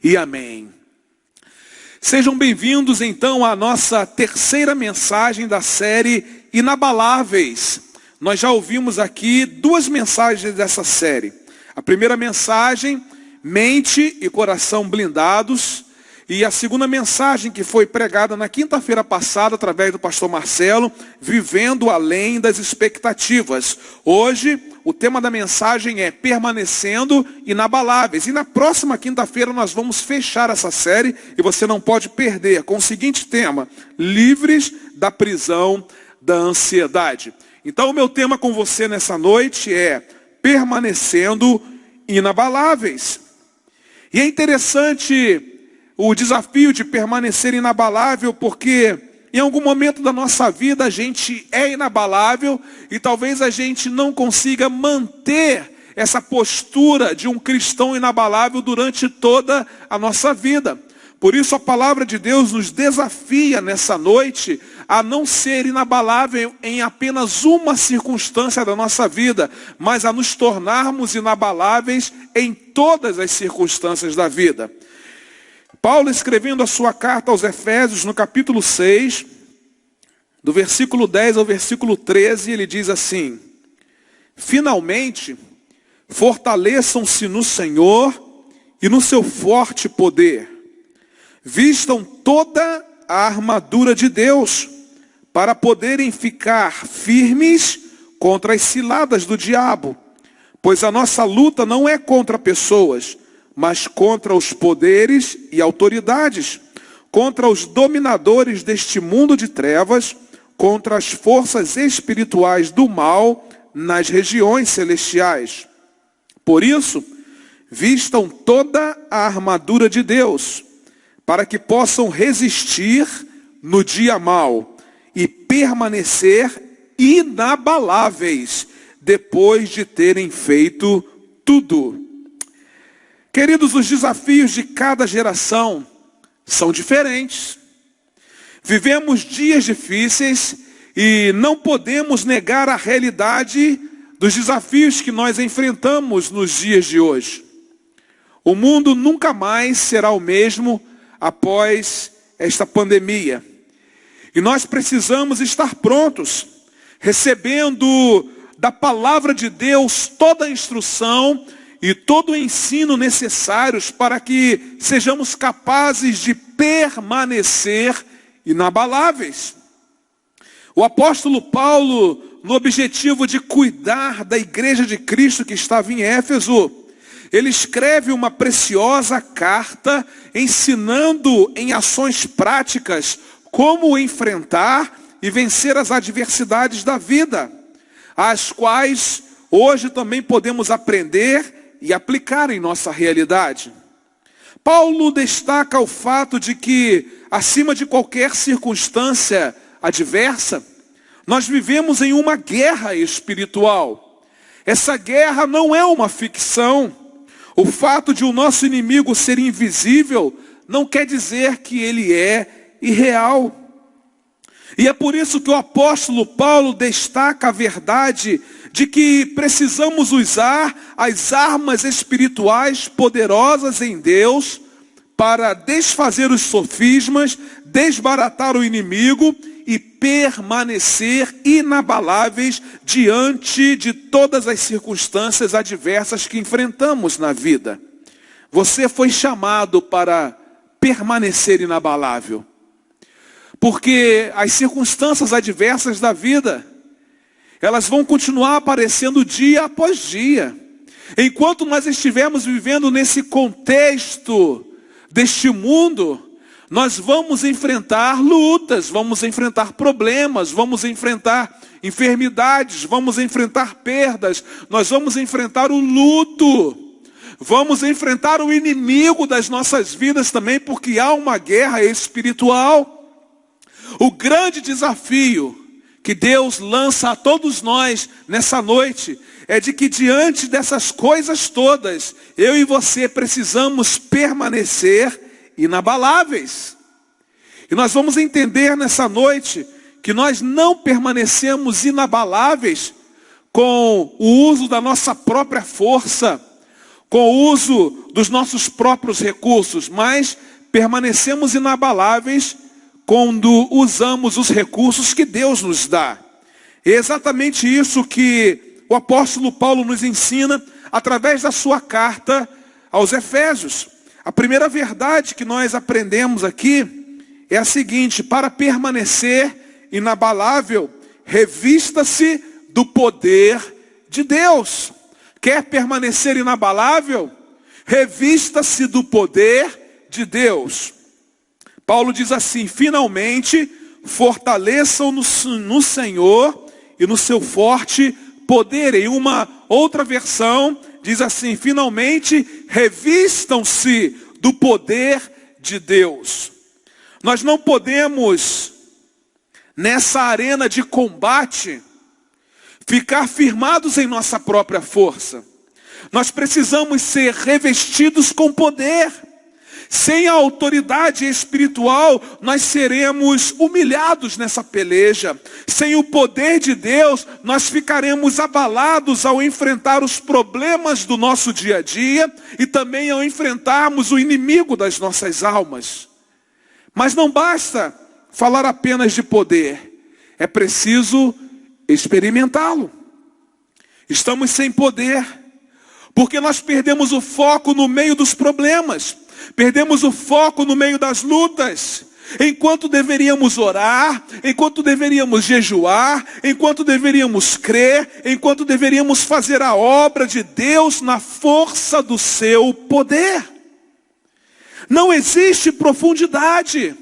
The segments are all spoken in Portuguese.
e amém. Sejam bem-vindos então à nossa terceira mensagem da série Inabaláveis. Nós já ouvimos aqui duas mensagens dessa série. A primeira mensagem, mente e coração blindados. E a segunda mensagem que foi pregada na quinta-feira passada através do pastor Marcelo, vivendo além das expectativas. Hoje, o tema da mensagem é permanecendo inabaláveis. E na próxima quinta-feira nós vamos fechar essa série e você não pode perder com o seguinte tema: livres da prisão da ansiedade. Então o meu tema com você nessa noite é permanecendo inabaláveis. E é interessante o desafio de permanecer inabalável, porque em algum momento da nossa vida a gente é inabalável e talvez a gente não consiga manter essa postura de um cristão inabalável durante toda a nossa vida. Por isso a palavra de Deus nos desafia nessa noite a não ser inabalável em apenas uma circunstância da nossa vida, mas a nos tornarmos inabaláveis em todas as circunstâncias da vida. Paulo, escrevendo a sua carta aos Efésios, no capítulo 6, do versículo 10 ao versículo 13, ele diz assim: finalmente, fortaleçam-se no Senhor e no seu forte poder. Vistam toda a armadura de Deus, para poderem ficar firmes contra as ciladas do diabo. Pois a nossa luta não é contra pessoas, mas contra os poderes e autoridades, contra os dominadores deste mundo de trevas, contra as forças espirituais do mal nas regiões celestiais. Por isso, vistam toda a armadura de Deus, para que possam resistir no dia mau e permanecer inabaláveis depois de terem feito tudo. Queridos, os desafios de cada geração são diferentes. Vivemos dias difíceis e não podemos negar a realidade dos desafios que nós enfrentamos nos dias de hoje. O mundo nunca mais será o mesmo após esta pandemia. E nós precisamos estar prontos, recebendo da palavra de Deus toda a instrução e todo o ensino necessários para que sejamos capazes de permanecer inabaláveis. O apóstolo Paulo, no objetivo de cuidar da igreja de Cristo que estava em Éfeso, ele escreve uma preciosa carta ensinando em ações práticas como enfrentar e vencer as adversidades da vida, as quais hoje também podemos aprender e aplicar em nossa realidade. Paulo destaca o fato de que, acima de qualquer circunstância adversa, nós vivemos em uma guerra espiritual. Essa guerra não é uma ficção. O fato de o nosso inimigo ser invisível não quer dizer que ele é irreal. E é por isso que o apóstolo Paulo destaca a verdade de que precisamos usar as armas espirituais poderosas em Deus para desfazer os sofismas, desbaratar o inimigo e permanecer inabaláveis diante de todas as circunstâncias adversas que enfrentamos na vida. Você foi chamado para permanecer inabalável, porque as circunstâncias adversas da vida, elas vão continuar aparecendo dia após dia. Enquanto nós estivermos vivendo nesse contexto deste mundo, nós vamos enfrentar lutas, vamos enfrentar problemas, vamos enfrentar enfermidades, vamos enfrentar perdas, nós vamos enfrentar o luto, vamos enfrentar o inimigo das nossas vidas também, porque há uma guerra espiritual. O grande desafio que Deus lança a todos nós nessa noite é de que diante dessas coisas todas, eu e você precisamos permanecer inabaláveis. E nós vamos entender nessa noite que nós não permanecemos inabaláveis com o uso da nossa própria força, com o uso dos nossos próprios recursos, mas permanecemos inabaláveis quando usamos os recursos que Deus nos dá. É exatamente isso que o apóstolo Paulo nos ensina através da sua carta aos Efésios. A primeira verdade que nós aprendemos aqui é a seguinte: para permanecer inabalável, revista-se do poder de Deus. Quer permanecer inabalável? Revista-se do poder de Deus. Paulo diz assim: finalmente, fortaleçam no Senhor e no seu forte poder. Em uma outra versão, diz assim: finalmente, revistam-se do poder de Deus. Nós não podemos, nessa arena de combate, ficar firmados em nossa própria força. Nós precisamos ser revestidos com poder. Sem a autoridade espiritual, nós seremos humilhados nessa peleja. Sem o poder de Deus, nós ficaremos abalados ao enfrentar os problemas do nosso dia a dia e também ao enfrentarmos o inimigo das nossas almas. Mas não basta falar apenas de poder, é preciso experimentá-lo. Estamos sem poder, porque nós perdemos o foco no meio dos problemas, perdemos o foco no meio das lutas, enquanto deveríamos orar, enquanto deveríamos jejuar, enquanto deveríamos crer, enquanto deveríamos fazer a obra de Deus na força do seu poder. Não existe profundidade,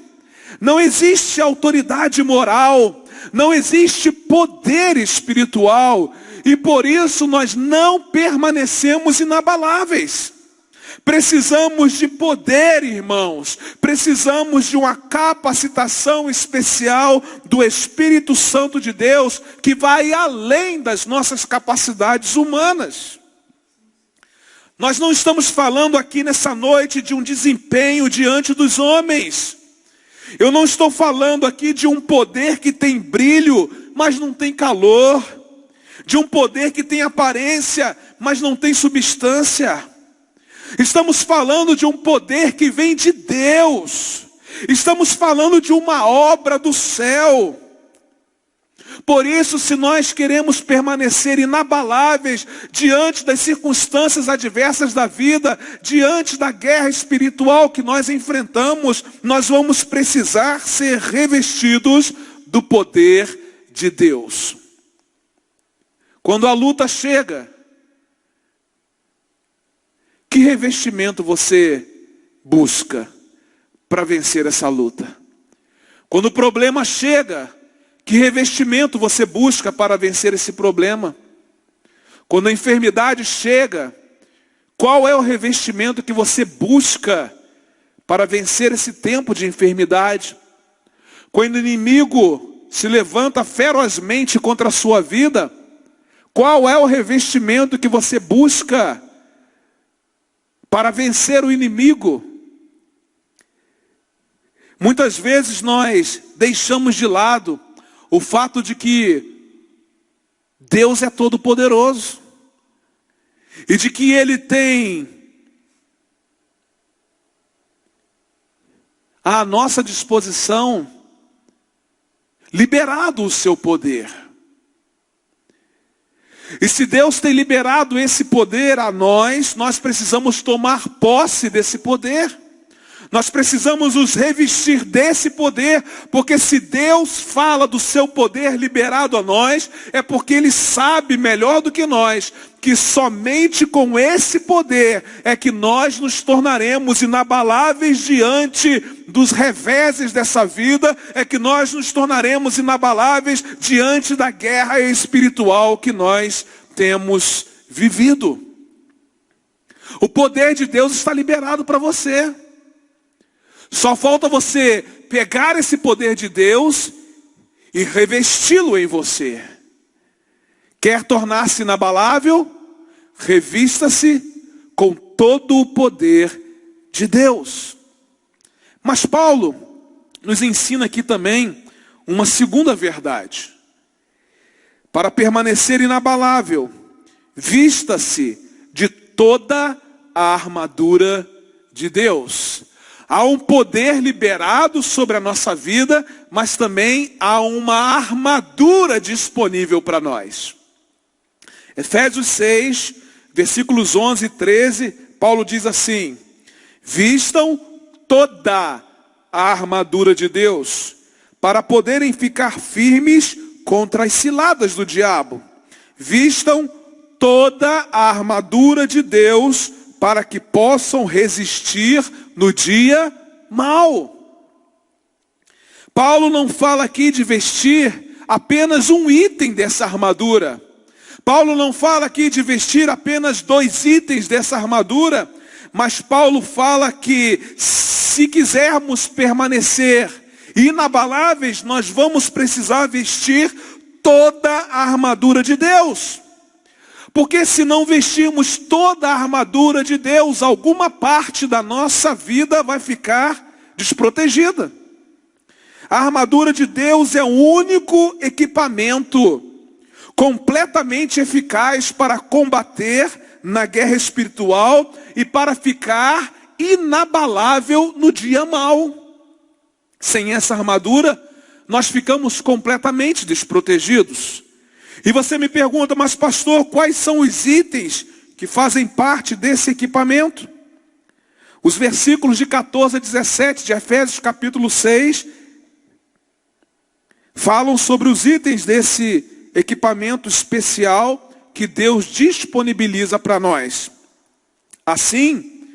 não existe autoridade moral, não existe poder espiritual, e por isso nós não permanecemos inabaláveis. Precisamos de poder, irmãos, precisamos de uma capacitação especial do Espírito Santo de Deus, que vai além das nossas capacidades humanas. Nós não estamos falando aqui nessa noite de um desempenho diante dos homens. Eu não estou falando aqui de um poder que tem brilho, mas não tem calor. De um poder que tem aparência, mas não tem substância. Estamos falando de um poder que vem de Deus. Estamos falando de uma obra do céu. Por isso, se nós queremos permanecer inabaláveis diante das circunstâncias adversas da vida, diante da guerra espiritual que nós enfrentamos, nós vamos precisar ser revestidos do poder de Deus. Quando a luta chega, que revestimento você busca para vencer essa luta? Quando o problema chega, que revestimento você busca para vencer esse problema? Quando a enfermidade chega, qual é o revestimento que você busca para vencer esse tempo de enfermidade? Quando o inimigo se levanta ferozmente contra a sua vida, qual é o revestimento que você busca para vencer o inimigo? Muitas vezes nós deixamos de lado o fato de que Deus é todo poderoso e de que Ele tem à nossa disposição liberado o seu poder. E se Deus tem liberado esse poder a nós, nós precisamos tomar posse desse poder. Nós precisamos nos revestir desse poder, porque se Deus fala do seu poder liberado a nós, é porque Ele sabe melhor do que nós, que somente com esse poder é que nós nos tornaremos inabaláveis diante dos reveses dessa vida, é que nós nos tornaremos inabaláveis diante da guerra espiritual que nós temos vivido. O poder de Deus está liberado para você. Só falta você pegar esse poder de Deus e revesti-lo em você. Quer tornar-se inabalável? Revista-se com todo o poder de Deus. Mas Paulo nos ensina aqui também uma segunda verdade. Para permanecer inabalável, vista-se de toda a armadura de Deus. Há um poder liberado sobre a nossa vida, mas também há uma armadura disponível para nós. Efésios 6, versículos 11 e 13, Paulo diz assim: vistam toda a armadura de Deus, para poderem ficar firmes contra as ciladas do diabo. Vistam toda a armadura de Deus, para que possam resistir no dia mau. Paulo não fala aqui de vestir apenas um item dessa armadura. Paulo não fala aqui de vestir apenas 2 itens dessa armadura, mas Paulo fala que se quisermos permanecer inabaláveis, nós vamos precisar vestir toda a armadura de Deus. Porque se não vestirmos toda a armadura de Deus, alguma parte da nossa vida vai ficar desprotegida. A armadura de Deus é o único equipamento completamente eficaz para combater na guerra espiritual e para ficar inabalável no dia mau. Sem essa armadura, nós ficamos completamente desprotegidos. E você me pergunta, mas pastor, quais são os itens que fazem parte desse equipamento? Os versículos de 14 a 17 de Efésios capítulo 6 falam sobre os itens desse equipamento especial que Deus disponibiliza para nós. Assim,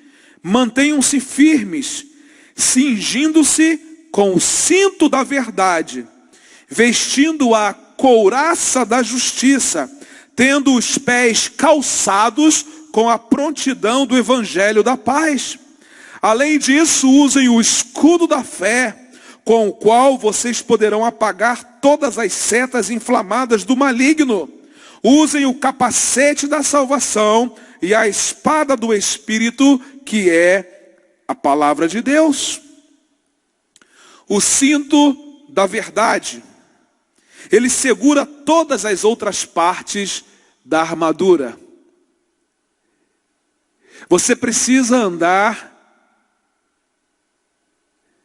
mantenham-se firmes, cingindo-se com o cinto da verdade, vestindo a couraça da justiça, tendo os pés calçados com a prontidão do evangelho da paz. Além disso, usem o escudo da fé, com o qual vocês poderão apagar todas as setas inflamadas do maligno. Usem o capacete da salvação e a espada do Espírito, que é a palavra de Deus. O cinto da verdade, ele segura todas as outras partes da armadura. Você precisa andar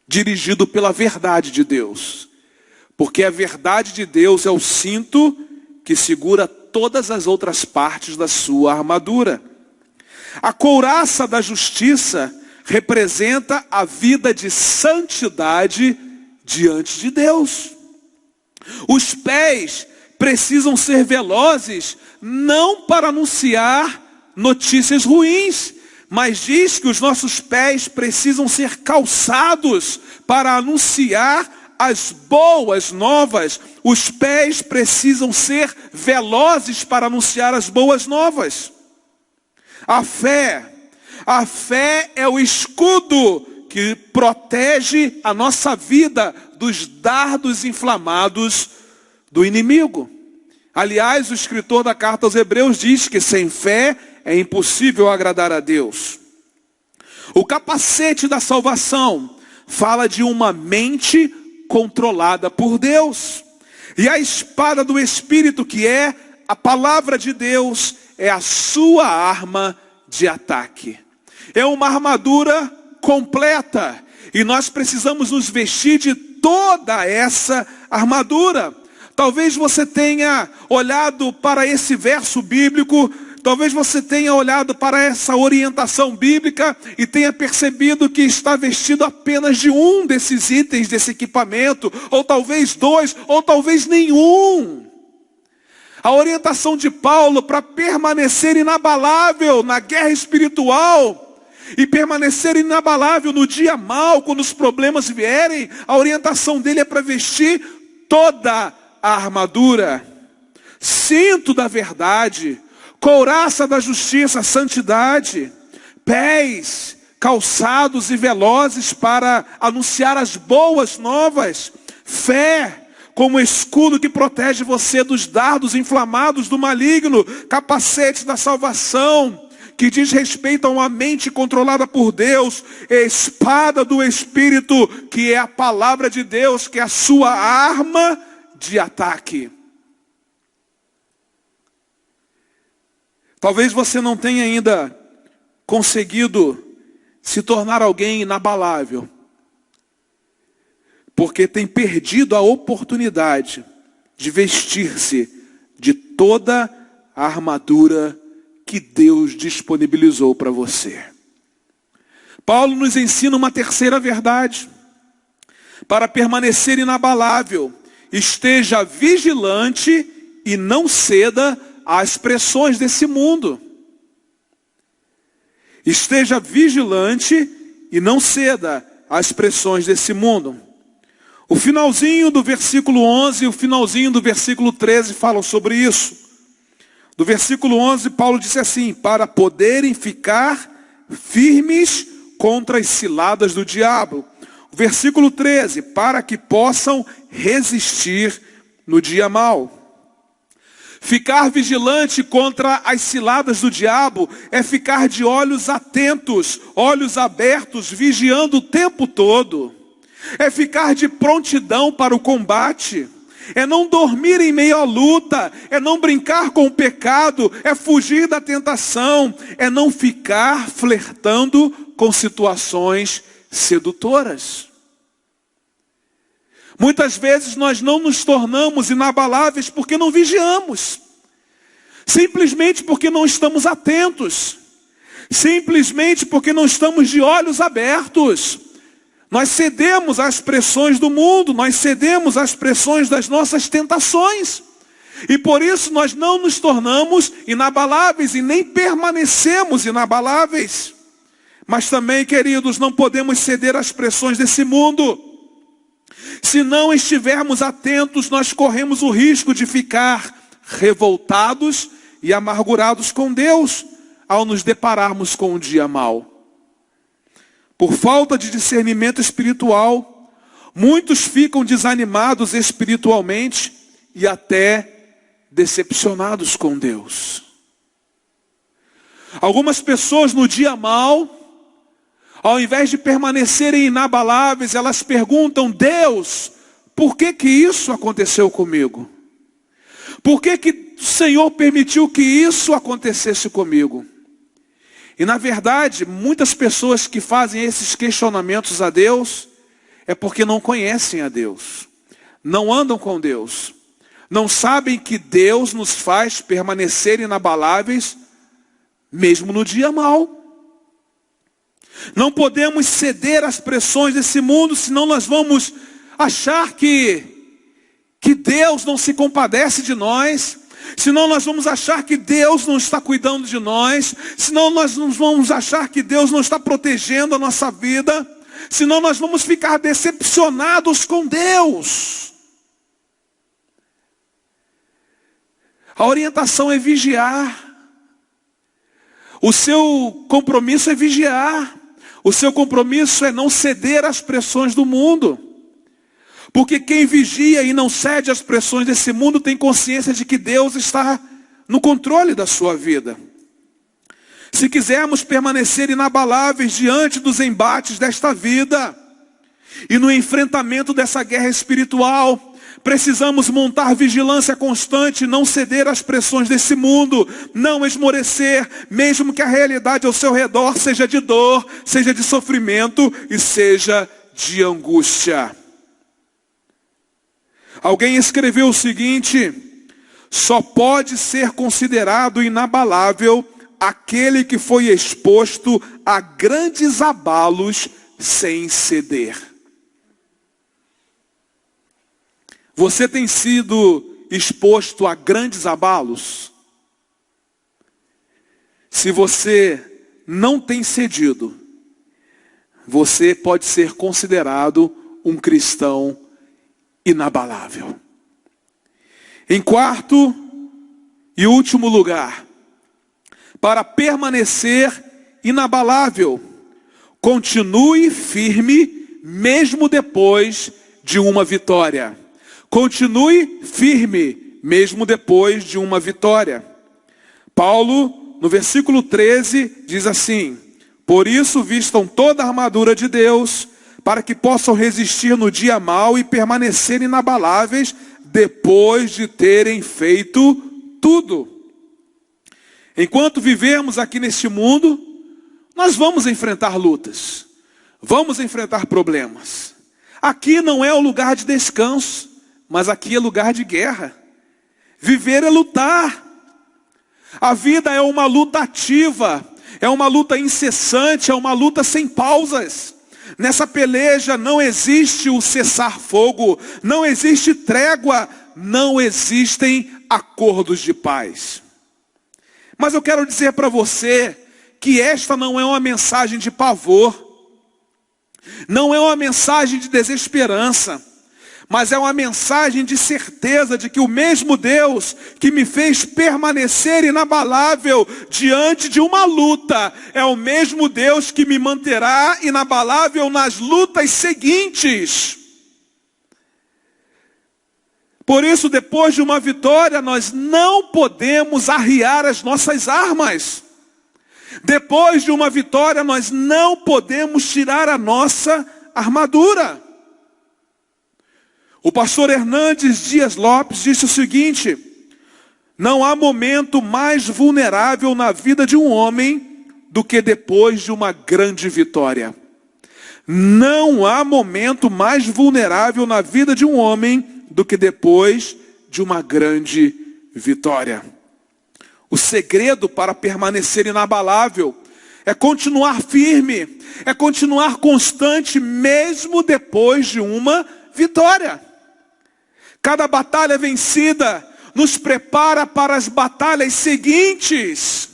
dirigido pela verdade de Deus, porque a verdade de Deus é o cinto que segura todas as outras partes da sua armadura. A couraça da justiça representa a vida de santidade diante de Deus. Os pés precisam ser velozes, não para anunciar notícias ruins, mas diz que os nossos pés precisam ser calçados para anunciar as boas novas. Os pés precisam ser velozes para anunciar as boas novas. A fé é o escudo que protege a nossa vida dos dardos inflamados do inimigo. Aliás, o escritor da carta aos Hebreus diz que sem fé é impossível agradar a Deus. O capacete da salvação fala de uma mente controlada por Deus. E a espada do Espírito, que é a palavra de Deus, é a sua arma de ataque. É uma armadura completa. E nós precisamos nos vestir de toda essa armadura. Talvez você tenha olhado para esse verso bíblico, talvez você tenha olhado para essa orientação bíblica e tenha percebido que está vestido apenas de um desses itens desse equipamento, ou talvez 2, ou talvez nenhum. A orientação de Paulo para permanecer inabalável na guerra espiritual e permanecer inabalável no dia mau, quando os problemas vierem, a orientação dele é para vestir toda a armadura, cinto da verdade, couraça da justiça, santidade, pés calçados e velozes para anunciar as boas novas, fé como escudo que protege você dos dardos inflamados do maligno, capacete da salvação, que diz respeito a uma mente controlada por Deus, espada do Espírito, que é a palavra de Deus, que é a sua arma de ataque. Talvez você não tenha ainda conseguido se tornar alguém inabalável, porque tem perdido a oportunidade de vestir-se de toda a armadura que Deus disponibilizou para você. Paulo nos ensina uma terceira verdade. Para permanecer inabalável, esteja vigilante e não ceda às pressões desse mundo. Esteja vigilante e não ceda às pressões desse mundo. O finalzinho do versículo 11 e o finalzinho do versículo 13 falam sobre isso. Do versículo 11, Paulo disse assim: para poderem ficar firmes contra as ciladas do diabo. O versículo 13, para que possam resistir no dia mau. Ficar vigilante contra as ciladas do diabo é ficar de olhos atentos, olhos abertos, vigiando o tempo todo. É ficar de prontidão para o combate. É não dormir em meio à luta. É não brincar com o pecado. É fugir da tentação. É não ficar flertando com situações sedutoras. Muitas vezes nós não nos tornamos inabaláveis porque não vigiamos. Simplesmente porque não estamos atentos. Simplesmente porque não estamos de olhos abertos. Nós cedemos às pressões do mundo, nós cedemos às pressões das nossas tentações. E por isso nós não nos tornamos inabaláveis e nem permanecemos inabaláveis. Mas também, queridos, não podemos ceder às pressões desse mundo. Se não estivermos atentos, nós corremos o risco de ficar revoltados e amargurados com Deus ao nos depararmos com um dia mau. Por falta de discernimento espiritual, muitos ficam desanimados espiritualmente e até decepcionados com Deus. Algumas pessoas no dia mau, ao invés de permanecerem inabaláveis, elas perguntam: Deus, por que isso aconteceu comigo? Por que o Senhor permitiu que isso acontecesse comigo? E na verdade, muitas pessoas que fazem esses questionamentos a Deus, é porque não conhecem a Deus, não andam com Deus, não sabem que Deus nos faz permanecer inabaláveis, mesmo no dia mau. Não podemos ceder às pressões desse mundo, senão nós vamos achar que Deus não se compadece de nós, senão nós vamos achar que Deus não está cuidando de nós, senão nós vamos achar que Deus não está protegendo a nossa vida, senão nós vamos ficar decepcionados com Deus. A orientação é vigiar. O seu compromisso é vigiar. O seu compromisso é não ceder às pressões do mundo. Porque quem vigia e não cede às pressões desse mundo tem consciência de que Deus está no controle da sua vida. Se quisermos permanecer inabaláveis diante dos embates desta vida e no enfrentamento dessa guerra espiritual, precisamos montar vigilância constante, não ceder às pressões desse mundo, não esmorecer, mesmo que a realidade ao seu redor seja de dor, seja de sofrimento e seja de angústia. Alguém escreveu o seguinte: só pode ser considerado inabalável aquele que foi exposto a grandes abalos sem ceder. Você tem sido exposto a grandes abalos? Se você não tem cedido, você pode ser considerado um cristão inabalável. Em quarto e último lugar, para permanecer inabalável, continue firme mesmo depois de uma vitória. Continue firme, mesmo depois de uma vitória. Paulo, no versículo 13, diz assim: por isso vistam toda a armadura de Deus, para que possam resistir no dia mau e permanecer inabaláveis, depois de terem feito tudo. Enquanto vivemos aqui neste mundo, Nós vamos enfrentar lutas, vamos enfrentar problemas. Aqui não é o lugar de descanso, mas aqui é lugar de guerra. Viver é lutar. A vida é uma luta ativa, é uma luta incessante, é uma luta sem pausas. Nessa peleja não existe o cessar-fogo, não existe trégua, não existem acordos de paz. Mas eu quero dizer para você que esta não é uma mensagem de pavor, não é uma mensagem de desesperança, mas é uma mensagem de certeza de que o mesmo Deus que me fez permanecer inabalável diante de uma luta, é o mesmo Deus que me manterá inabalável nas lutas seguintes. Por isso, depois de uma vitória, nós não podemos arriar as nossas armas. Depois de uma vitória, nós não podemos tirar a nossa armadura. O pastor Hernandes Dias Lopes disse o seguinte: não há momento mais vulnerável na vida de um homem do que depois de uma grande vitória. Não há momento mais vulnerável na vida de um homem do que depois de uma grande vitória. O segredo para permanecer inabalável é continuar firme, é continuar constante mesmo depois de uma vitória. Cada batalha vencida nos prepara para as batalhas seguintes.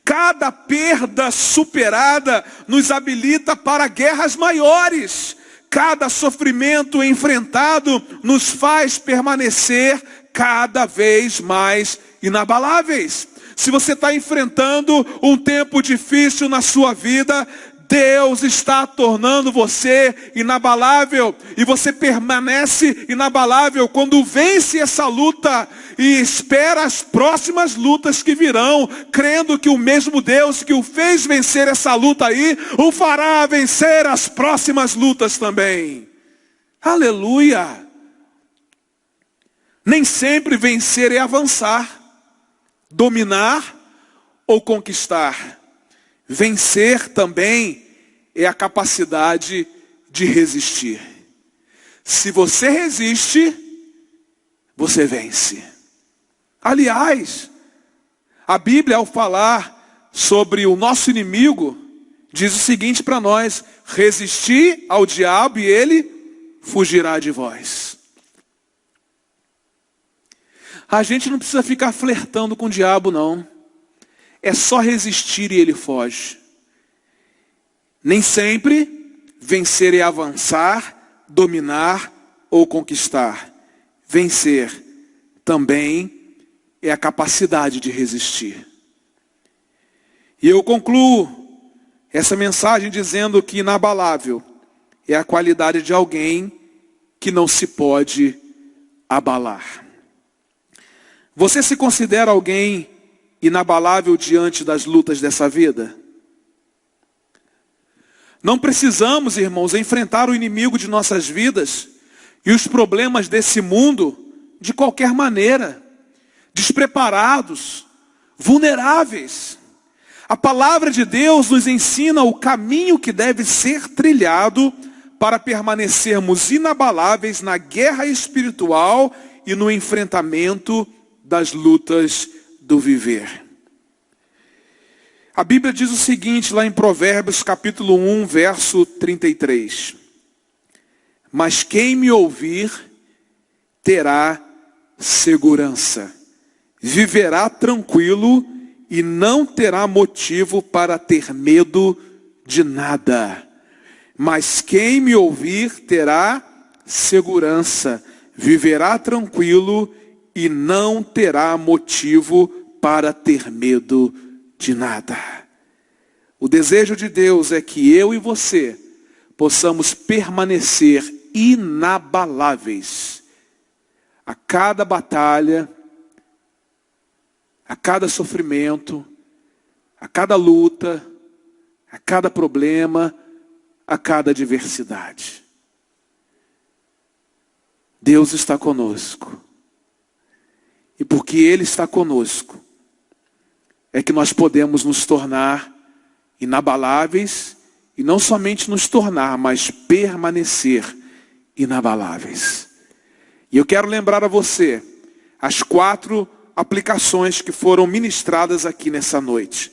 Cada perda superada nos habilita para guerras maiores. Cada sofrimento enfrentado nos faz permanecer cada vez mais inabaláveis. Se você está enfrentando um tempo difícil na sua vida, Deus está tornando você inabalável. E você permanece inabalável quando vence essa luta e espera as próximas lutas que virão, crendo que o mesmo Deus que o fez vencer essa luta aí, o fará vencer as próximas lutas também. Aleluia! Nem sempre vencer é avançar, dominar ou conquistar. Vencer também é a capacidade de resistir. Se você resiste, você vence. Aliás, a Bíblia, ao falar sobre o nosso inimigo, diz o seguinte para nós: resistir ao diabo e ele fugirá de vós. A gente não precisa ficar flertando com o diabo, não. É só resistir e ele foge. Nem sempre vencer é avançar, dominar ou conquistar. Vencer também é a capacidade de resistir. E eu concluo essa mensagem dizendo que inabalável é a qualidade de alguém que não se pode abalar. Você se considera alguém inabalável diante das lutas dessa vida? Não precisamos, irmãos, enfrentar o inimigo de nossas vidas e os problemas desse mundo de qualquer maneira, despreparados, vulneráveis. A palavra de Deus nos ensina o caminho que deve ser trilhado para permanecermos inabaláveis na guerra espiritual e no enfrentamento das lutas do viver. A Bíblia diz o seguinte lá em Provérbios capítulo 1, verso 33. Mas quem me ouvir terá segurança, viverá tranquilo e não terá motivo para ter medo de nada. Mas quem me ouvir terá segurança, viverá tranquilo e não terá motivo para ter medo de nada. O desejo de Deus é que eu e você possamos permanecer inabaláveis a cada batalha, a cada sofrimento, a cada luta, a cada problema, a cada adversidade. Deus está conosco. E porque Ele está conosco, é que nós podemos nos tornar inabaláveis, e não somente nos tornar, mas permanecer inabaláveis. E eu quero lembrar a você as 4 aplicações que foram ministradas aqui nessa noite.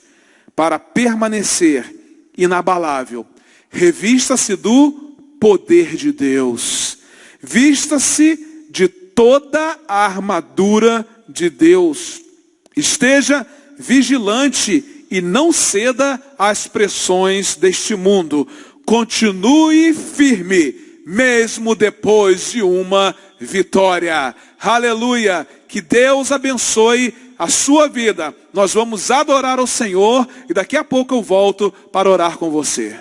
Para permanecer inabalável, revista-se do poder de Deus. Vista-se de toda a armadura de Deus. Esteja vigilante e não ceda às pressões deste mundo. Continue firme, mesmo depois de uma vitória. Aleluia! Que Deus abençoe a sua vida. Nós vamos adorar ao Senhor e daqui a pouco eu volto para orar com você.